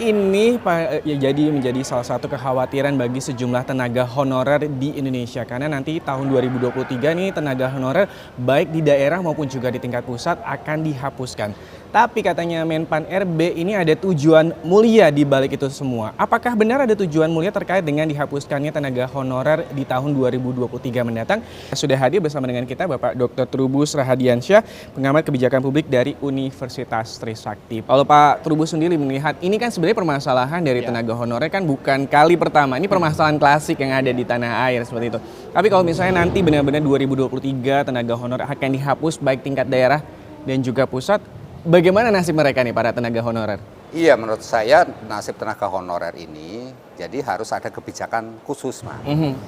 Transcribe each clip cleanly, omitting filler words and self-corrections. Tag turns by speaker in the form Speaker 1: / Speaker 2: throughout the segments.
Speaker 1: Ini ya jadi menjadi salah satu kekhawatiran bagi sejumlah tenaga honorer di Indonesia karena nanti tahun 2023 nih tenaga honorer baik di daerah maupun juga di tingkat pusat akan dihapuskan. Tapi katanya Menpan RB ini ada tujuan mulia di balik itu semua. Apakah benar ada tujuan mulia terkait dengan dihapuskannya tenaga honorer di tahun 2023 mendatang? Sudah hadir bersama dengan kita Bapak Dr. Trubus Rahadiansyah, pengamat kebijakan publik dari Universitas Trisakti. Kalau Pak Trubus sendiri melihat ini kan sebenarnya permasalahan dari tenaga honorer kan bukan kali pertama. Ini permasalahan klasik yang ada di tanah air seperti itu. Tapi kalau misalnya nanti benar-benar 2023 tenaga honorer akan dihapus baik tingkat daerah dan juga pusat, bagaimana nasib mereka nih para tenaga honorer?
Speaker 2: Iya, menurut saya nasib tenaga honorer ini jadi harus ada kebijakan khusus, Mas.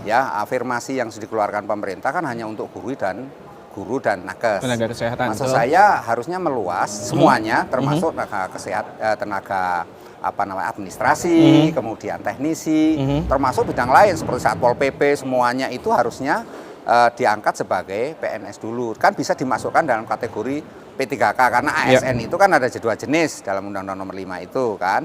Speaker 2: Ya, afirmasi yang sudah dikeluarkan pemerintah kan hanya untuk guru dan nakes.
Speaker 1: Tenaga kesehatan.
Speaker 2: Maksud saya harusnya meluas semuanya, termasuk tenaga administrasi, kemudian teknisi, termasuk bidang lain seperti Satpol PP, semuanya itu harusnya diangkat sebagai PNS dulu. Kan bisa dimasukkan dalam kategori P3K karena ASN itu kan ada dua jenis dalam Undang-Undang Nomor 5 itu kan.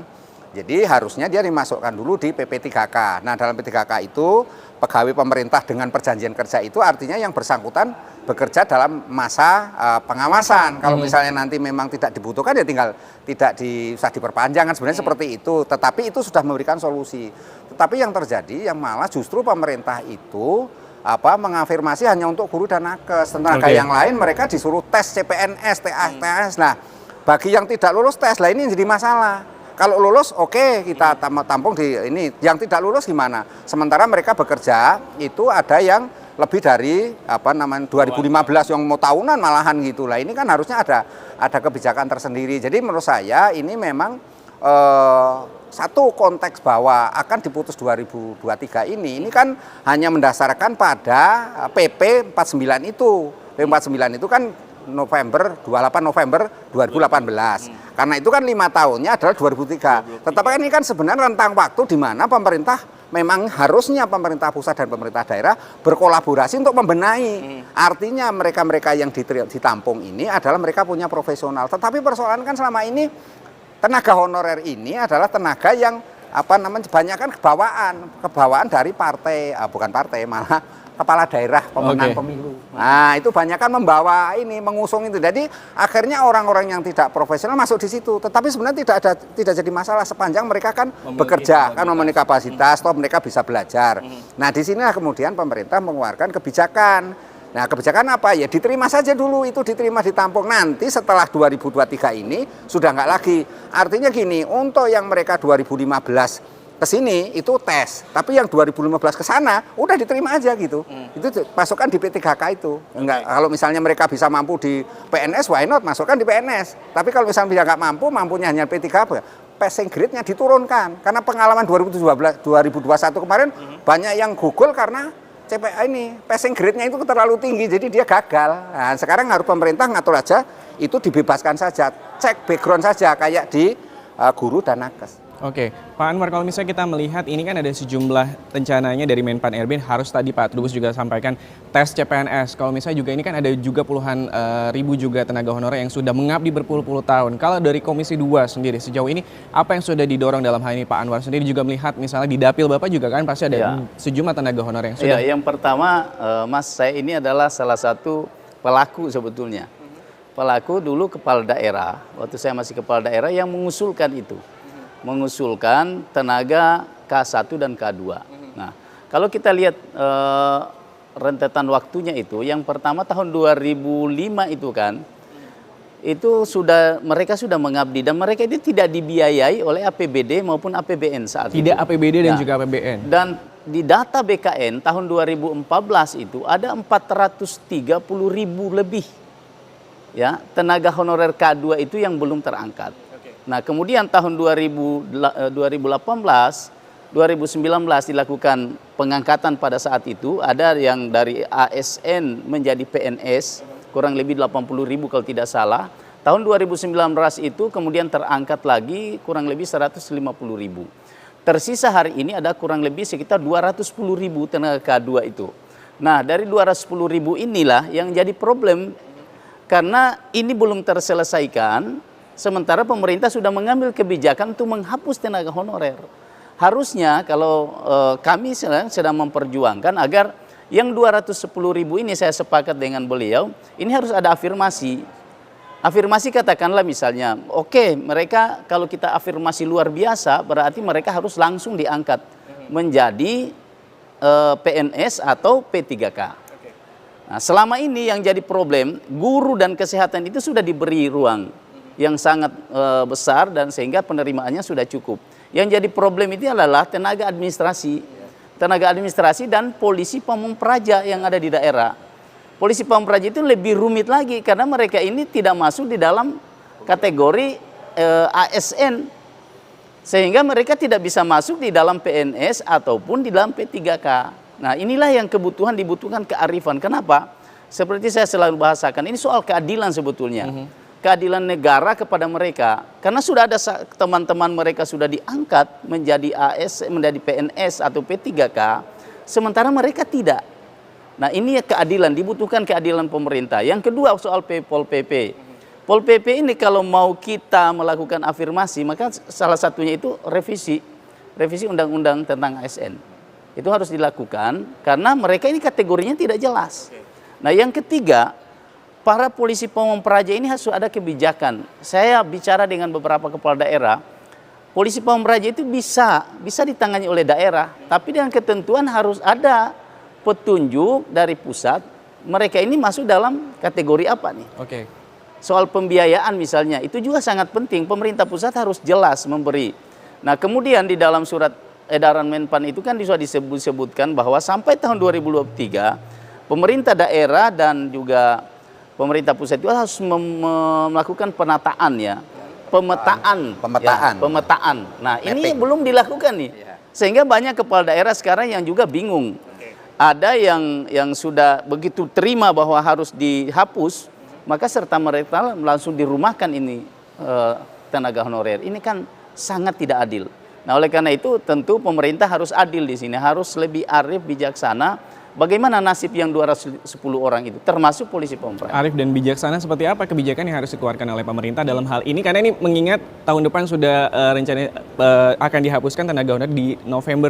Speaker 2: Jadi harusnya dia dimasukkan dulu di PP3K. Nah, dalam P3K itu pegawai pemerintah dengan perjanjian kerja itu artinya yang bersangkutan bekerja dalam masa pengawasan. Kalau misalnya nanti memang tidak dibutuhkan ya tinggal tidak usah diperpanjang kan sebenarnya seperti itu. Tetapi itu sudah memberikan solusi. Tetapi yang terjadi yang malah justru pemerintah itu mengafirmasi hanya untuk guru dan nakes. Tenaga yang lain mereka disuruh tes CPNS, TAS. Nah, bagi yang tidak lulus tes, lah ini jadi masalah. Kalau lulus oke, kita tampung di ini. Yang tidak lulus gimana? Sementara mereka bekerja itu ada yang lebih dari 2015 yang mau tahunan malahan gitu. Lah ini kan harusnya ada kebijakan tersendiri. Jadi menurut saya ini memang satu konteks bahwa akan diputus 2023 ini kan hanya mendasarkan pada PP 49 itu. PP 49 itu kan 28 November 2018. Karena itu kan 5 tahunnya adalah 2003. Tetapi ini kan sebenarnya rentang waktu di mana pemerintah memang harusnya pemerintah pusat dan pemerintah daerah berkolaborasi untuk membenahi. Artinya mereka-mereka yang ditampung ini adalah mereka punya profesional. Tetapi persoalan kan selama ini tenaga honorer ini adalah tenaga yang kebanyakan kebawaan dari partai, bukan partai malah kepala daerah pemenang pemilu. Nah, itu banyak kan membawa mengusung itu. Jadi akhirnya orang-orang yang tidak profesional masuk di situ. Tetapi sebenarnya tidak jadi masalah sepanjang mereka kan bekerja, kan memiliki kapasitas, toh mereka bisa belajar. Nah, di sinilah kemudian pemerintah mengeluarkan kebijakan. Nah, kebijakan apa? Ya diterima saja dulu, itu diterima ditampung. Nanti setelah 2023 ini sudah nggak lagi. Artinya gini, untuk yang mereka 2015 ke sini itu tes, tapi yang 2015 ke sana udah diterima aja gitu. Itu masukkan di P3K itu. Enggak, kalau misalnya mereka bisa mampu di PNS, why not masukkan di PNS. Tapi kalau misalnya dia nggak mampu, mampunya hanya P3K, passing grade-nya diturunkan. Karena pengalaman 2021 kemarin banyak yang gugur karena CPA ini passing grade-nya itu terlalu tinggi, jadi dia gagal. Nah, sekarang harus pemerintah ngatur aja, itu dibebaskan saja, cek background saja kayak di guru dan nakes.
Speaker 1: Oke, Pak Anwar, kalau misalnya kita melihat ini kan ada sejumlah rencananya dari Menpan RB, harus tadi Pak Trubus juga sampaikan tes CPNS. Kalau misalnya juga ini kan ada juga puluhan ribu juga tenaga honorer yang sudah mengabdi berpuluh-puluh tahun. Kalau dari Komisi 2 sendiri sejauh ini apa yang sudah didorong dalam hal ini Pak Anwar sendiri juga melihat misalnya di Dapil Bapak juga kan pasti ada sejumlah tenaga honorer yang sudah.
Speaker 3: Yang pertama Mas, saya ini adalah salah satu pelaku sebetulnya. Pelaku dulu kepala daerah, waktu saya masih kepala daerah yang mengusulkan itu. Mengusulkan tenaga K1 dan K2. Nah, kalau kita lihat rentetan waktunya itu, yang pertama tahun 2005 itu kan, itu mereka sudah mengabdi dan mereka ini tidak dibiayai oleh APBD maupun APBN saat itu.
Speaker 1: Tidak APBD dan juga APBN.
Speaker 3: Dan di data BKN tahun 2014 itu ada 430.000 lebih ya tenaga honorer K2 itu yang belum terangkat. Nah, kemudian tahun 2018, 2019 dilakukan pengangkatan pada saat itu, ada yang dari ASN menjadi PNS, kurang lebih 80.000 kalau tidak salah. Tahun 2019 itu kemudian terangkat lagi kurang lebih 150.000. Tersisa hari ini ada kurang lebih sekitar 210.000 tenaga K2 itu. Nah, dari 210.000 inilah yang jadi problem karena ini belum terselesaikan sementara pemerintah sudah mengambil kebijakan untuk menghapus tenaga honorer. Harusnya kalau kami sedang memperjuangkan agar yang 210.000 ini, saya sepakat dengan beliau, ini harus ada afirmasi. Afirmasi katakanlah misalnya, oke, mereka kalau kita afirmasi luar biasa, berarti mereka harus langsung diangkat menjadi PNS atau P3K. Nah, selama ini yang jadi problem, guru dan kesehatan itu sudah diberi ruang yang sangat besar dan sehingga penerimaannya sudah cukup. Yang jadi problem itu adalah tenaga administrasi dan polisi pamung praja yang ada di daerah. Polisi pamung praja itu lebih rumit lagi karena mereka ini tidak masuk di dalam kategori ASN, sehingga mereka tidak bisa masuk di dalam PNS ataupun di dalam P3K. Nah, inilah yang dibutuhkan kearifan. Kenapa? Seperti saya selalu bahasakan, ini soal keadilan sebetulnya. Keadilan negara kepada mereka. Karena sudah ada teman-teman mereka sudah diangkat menjadi menjadi PNS atau P3K, sementara mereka tidak. Nah, ini keadilan, dibutuhkan keadilan pemerintah. Yang kedua soal Pol PP. Pol PP ini kalau mau kita melakukan afirmasi, maka salah satunya itu revisi undang-undang tentang ASN. Itu harus dilakukan karena mereka ini kategorinya tidak jelas. Nah, yang ketiga, para polisi pamung praja ini harus ada kebijakan. Saya bicara dengan beberapa kepala daerah, polisi pamung praja itu bisa ditangani oleh daerah, tapi dengan ketentuan harus ada petunjuk dari pusat, mereka ini masuk dalam kategori apa nih?
Speaker 1: Oke.
Speaker 3: Soal pembiayaan misalnya, itu juga sangat penting. Pemerintah pusat harus jelas memberi. Nah, kemudian di dalam surat edaran Menpan itu kan sudah disebutkan bahwa sampai tahun 2023, pemerintah daerah dan juga pemerintah pusat itu harus melakukan pemetaan. Nah, ini belum dilakukan nih. Sehingga banyak kepala daerah sekarang yang juga bingung. Ada yang sudah begitu terima bahwa harus dihapus, maka serta mereka langsung dirumahkan ini tenaga honorer. Ini kan sangat tidak adil. Nah, oleh karena itu tentu pemerintah harus adil di sini, harus lebih arif, bijaksana. Bagaimana nasib yang 210 orang itu, termasuk polisi pamung praja?
Speaker 1: Arif dan bijaksana seperti apa kebijakan yang harus dikeluarkan oleh pemerintah dalam hal ini? Karena ini mengingat tahun depan sudah rencana akan dihapuskan tenaga honorer di November.